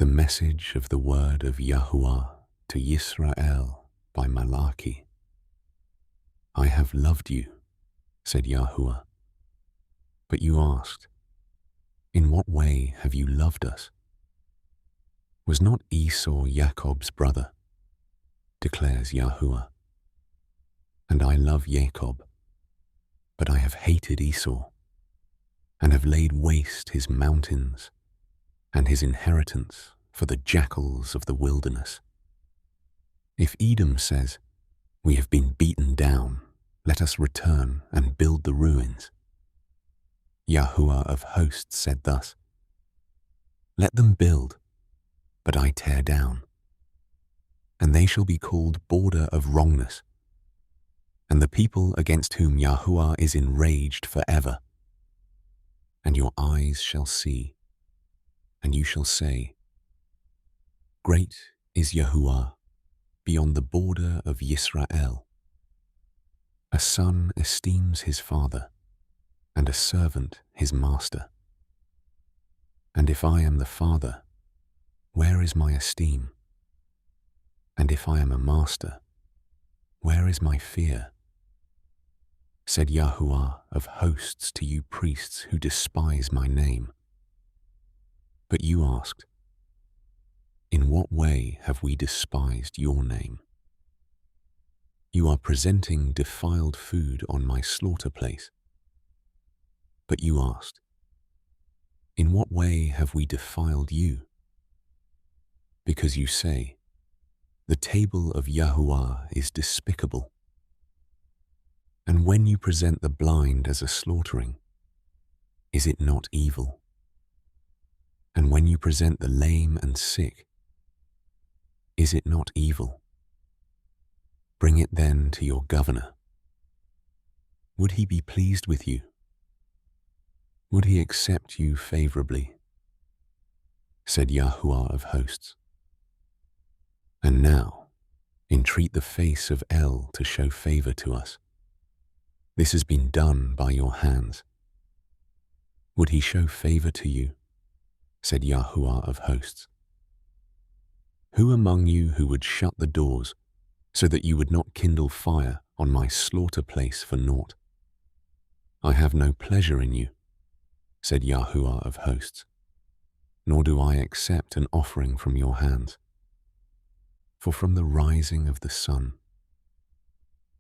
The message of the word of Yahuah to Yisrael by Malachi. I have loved you, said Yahuah. But you asked, in what way have you loved us? Was not Esau Jacob's brother? Declares Yahuah. And I love Jacob, but I have hated Esau, and have laid waste his mountains and his inheritance for the jackals of the wilderness. If Edom says, we have been beaten down, let us return and build the ruins. Yahuah of hosts said thus, let them build, but I tear down, and they shall be called border of wrongness, and the people against whom Yahuah is enraged forever. And your eyes shall see, and you shall say, great is Yahuah beyond the border of Yisrael. A son esteems his father, and a servant his master. And if I am the father, where is my esteem? And if I am a master, where is my fear? Said Yahuah of hosts to you priests who despise my name. But you asked, in what way have we despised your name? You are presenting defiled food on my slaughter place. But you asked, in what way have we defiled you? Because you say, the table of Yahuah is despicable. And when you present the blind as a slaughtering, is it not evil? And when you present the lame and sick, is it not evil? Bring it then to your governor. Would he be pleased with you? Would he accept you favorably? Said Yahuah of hosts. And now, entreat the face of El to show favor to us. This has been done by your hands. Would he show favor to you? Said Yahuah of hosts. Who among you who would shut the doors so that you would not kindle fire on my slaughter place for naught? I have no pleasure in you, said Yahuah of hosts, nor do I accept an offering from your hands. For from the rising of the sun,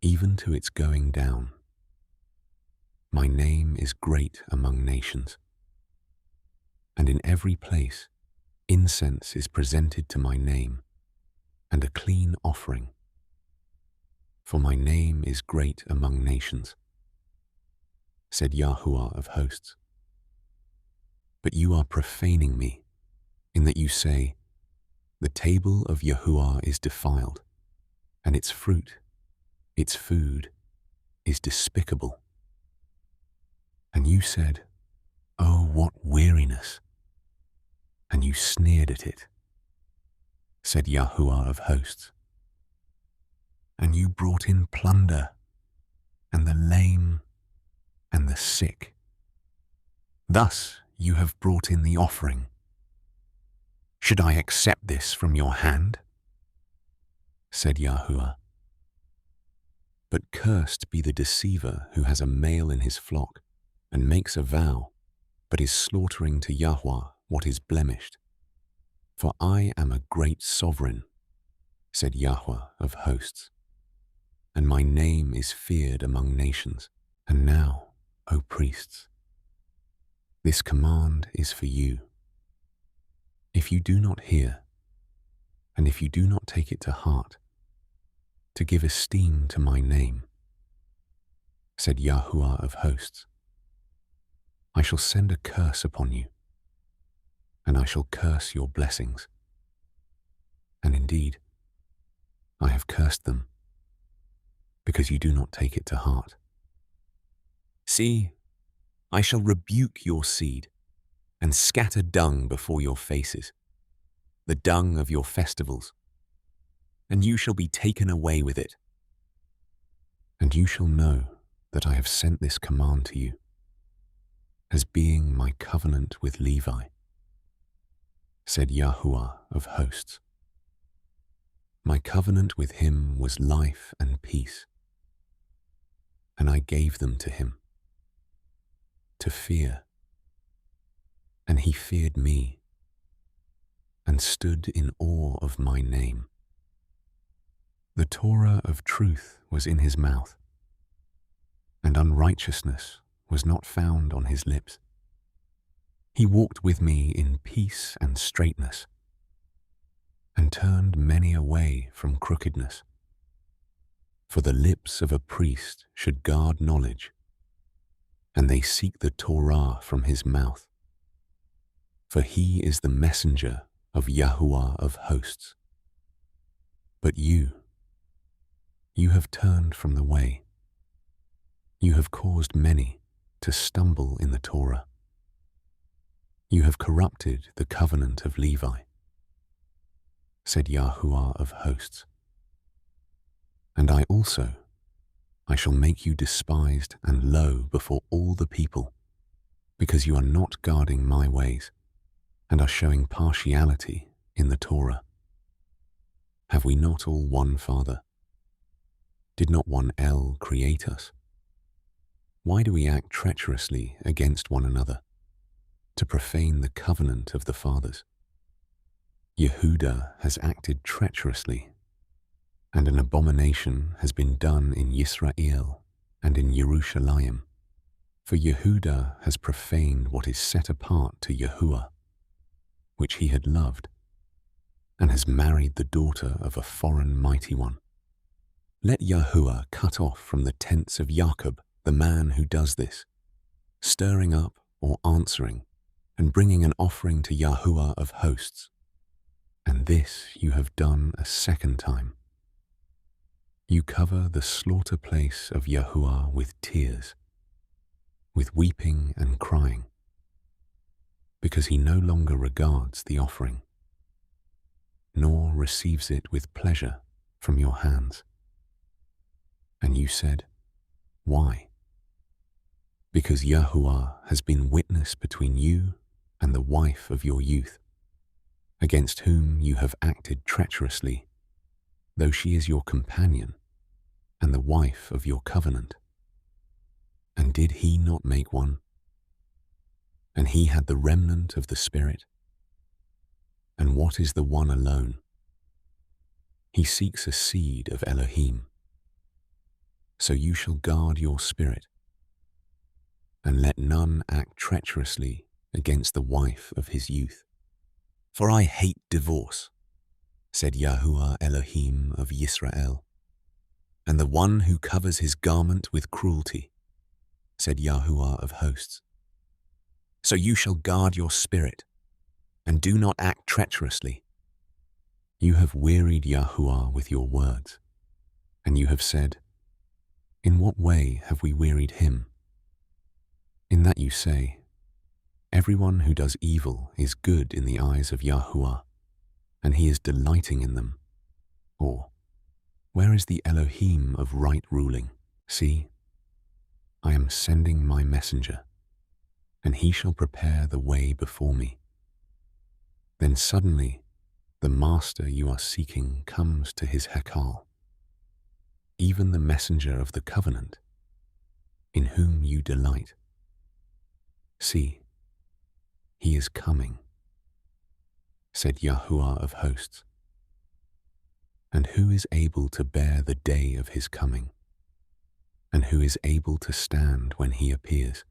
even to its going down, my name is great among nations, and in every place incense is presented to my name, and a clean offering. For my name is great among nations, said Yahuah of hosts. But you are profaning me, in that you say, the table of Yahuah is defiled, and its fruit, its food, is despicable. And you said, oh, what weariness! And you sneered at it, said Yahuah of hosts. And you brought in plunder, and the lame, and the sick. Thus you have brought in the offering. Should I accept this from your hand? Said Yahuah. But cursed be the deceiver who has a male in his flock, and makes a vow, but is slaughtering to Yahuah what is blemished. For I am a great sovereign, said Yahuah of hosts, and my name is feared among nations. And now, O priests, this command is for you. If you do not hear, and if you do not take it to heart, to give esteem to my name, said Yahuah of hosts, I shall send a curse upon you, and I shall curse your blessings. And indeed, I have cursed them, because you do not take it to heart. See, I shall rebuke your seed, and scatter dung before your faces, the dung of your festivals, and you shall be taken away with it. And you shall know that I have sent this command to you, as being my covenant with Levi. said Yahuah of hosts. My covenant with him was life and peace, and I gave them to him to fear, and he feared me and stood in awe of my name. The Torah of truth was in his mouth, and unrighteousness was not found on his lips. He walked with me in peace and straightness, and turned many away from crookedness. For the lips of a priest should guard knowledge, and they seek the Torah from his mouth. For he is the messenger of Yahuah of hosts. But you have turned from the way. You have caused many to stumble in the Torah. You have corrupted the covenant of Levi, said Yahuah of hosts. And I shall make you despised and low before all the people, because you are not guarding my ways and are showing partiality in the Torah. Have we not all one Father? Did not one El create us? Why do we act treacherously against one another, to profane the covenant of the fathers? Yehudah has acted treacherously, and an abomination has been done in Yisrael and in Jerusalem. For Yehudah has profaned what is set apart to Yahuah, which he had loved, and has married the daughter of a foreign mighty one. Let Yahuah cut off from the tents of Jacob the man who does this, stirring up or answering, and bringing an offering to Yahuah of hosts. And this you have done a second time. You cover the slaughter place of Yahuah with tears, with weeping and crying, because he no longer regards the offering, nor receives it with pleasure from your hands. And you said, why? Because Yahuah has been witness between you and the wife of your youth, against whom you have acted treacherously, though she is your companion and the wife of your covenant. And did he not make one? And he had the remnant of the Spirit. And what is the one alone? He seeks a seed of Elohim. So you shall guard your spirit, and let none act treacherously against the wife of his youth. For I hate divorce, said Yahuah Elohim of Yisrael, and the one who covers his garment with cruelty, said Yahuah of hosts. So you shall guard your spirit, and do not act treacherously. You have wearied Yahuah with your words, and you have said, in what way have we wearied him? In that you say, everyone who does evil is good in the eyes of Yahuah, and he is delighting in them. Or, where is the Elohim of right ruling? See, I am sending my messenger, and he shall prepare the way before me. Then suddenly the master you are seeking comes to his hekal, even the messenger of the covenant, in whom you delight. See, he is coming, said Yahuah of hosts. And who is able to bear the day of his coming? And who is able to stand when he appears?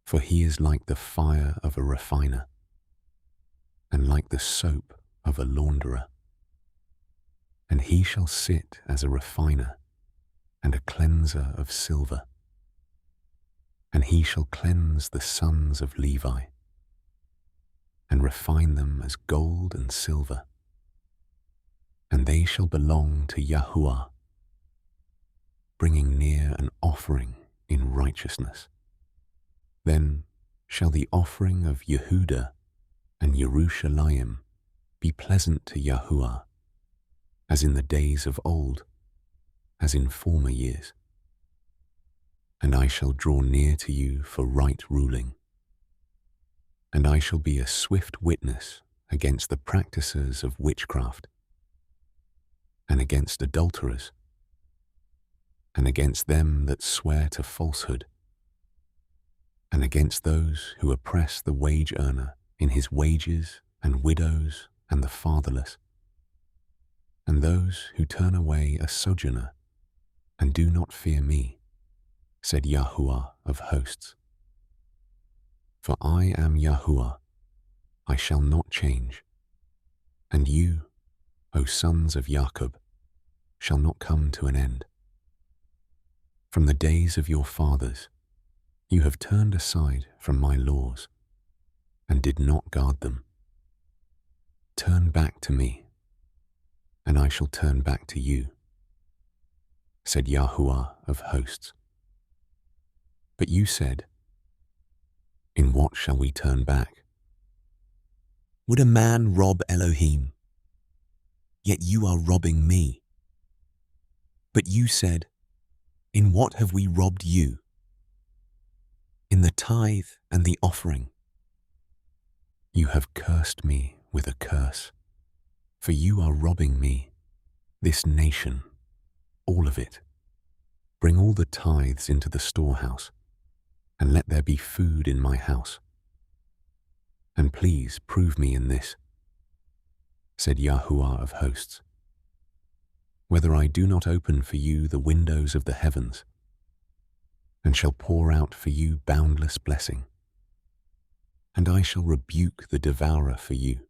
For he is like the fire of a refiner, and like the soap of a launderer. And he shall sit as a refiner and a cleanser of silver. And he shall cleanse the sons of Levi, and refine them as gold and silver. And they shall belong to Yahuah, bringing near an offering in righteousness. Then shall the offering of Yehudah and Jerusalem be pleasant to Yahuah, as in the days of old, as in former years. And I shall draw near to you for right ruling. and I shall be a swift witness against the practices of witchcraft, and against adulterers, and against them that swear to falsehood, and against those who oppress the wage earner in his wages, and widows and the fatherless, and those who turn away a sojourner and do not fear me, said Yahuah of hosts. For I am Yahuah, I shall not change, and you, O sons of Jacob, shall not come to an end. From the days of your fathers, you have turned aside from my laws, and did not guard them. Turn back to me, and I shall turn back to you, said Yahuah of hosts. But you said, in what shall we turn back? Would a man rob Elohim? Yet you are robbing me. But you said, in what have we robbed you? In the tithe and the offering. You have cursed me with a curse, for you are robbing me, this nation, all of it. Bring all the tithes into the storehouse, and let there be food in my house. And please prove me in this, said Yahuah of hosts, whether I do not open for you the windows of the heavens, and shall pour out for you boundless blessing. And I shall rebuke the devourer for you,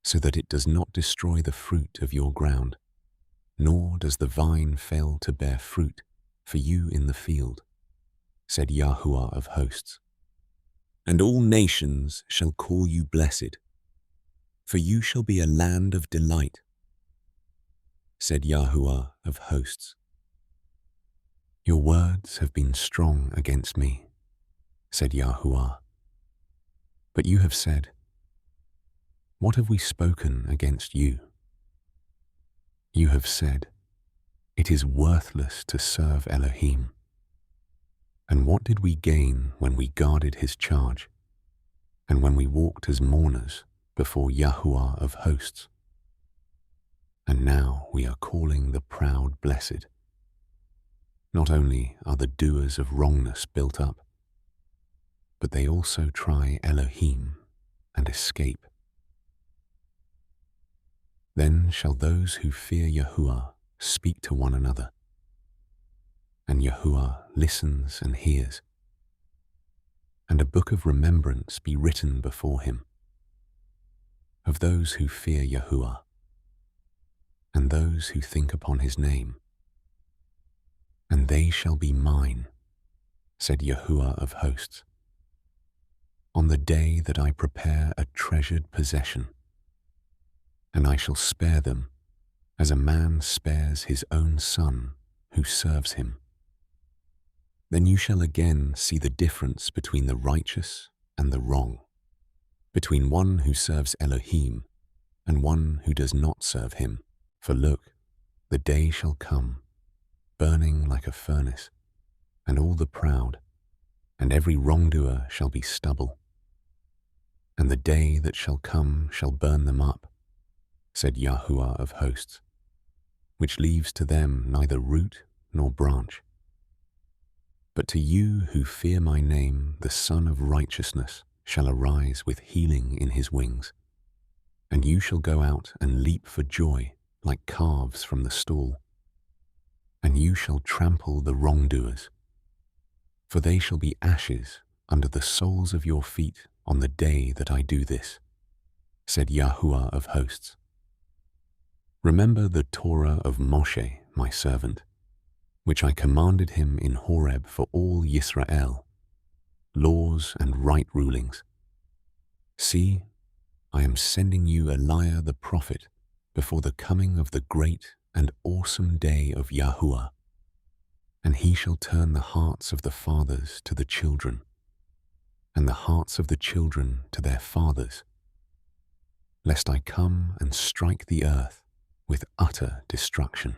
so that it does not destroy the fruit of your ground, nor does the vine fail to bear fruit for you in the field, said Yahuah of hosts. And all nations shall call you blessed, for you shall be a land of delight, said Yahuah of hosts. Your words have been strong against me, said Yahuah. But you have said, what have we spoken against you? You have said, it is worthless to serve Elohim. And what did we gain when we guarded his charge, and when we walked as mourners before Yahuah of hosts? And now we are calling the proud blessed. Not only are the doers of wrongness built up, but they also try Elohim and escape. Then shall those who fear Yahuah speak to one another, and Yahuah listens and hears, and a book of remembrance be written before him, of those who fear Yahuah, and those who think upon his name. And they shall be mine, said Yahuah of hosts, on the day that I prepare a treasured possession, and I shall spare them as a man spares his own son who serves him. Then you shall again see the difference between the righteous and the wrong, between one who serves Elohim and one who does not serve him. For look, the day shall come, burning like a furnace, and all the proud, and every wrongdoer shall be stubble. And the day that shall come shall burn them up, said Yahuah of hosts, which leaves to them neither root nor branch. But to you who fear my name, the Son of Righteousness shall arise with healing in his wings, and you shall go out and leap for joy like calves from the stall. And you shall trample the wrongdoers, for they shall be ashes under the soles of your feet on the day that I do this, said Yahuah of hosts. Remember the Torah of Moshe, my servant, which I commanded him in Horeb for all Yisrael, laws and right rulings. See, I am sending you Elijah the prophet before the coming of the great and awesome day of Yahuah, and he shall turn the hearts of the fathers to the children, and the hearts of the children to their fathers, lest I come and strike the earth with utter destruction.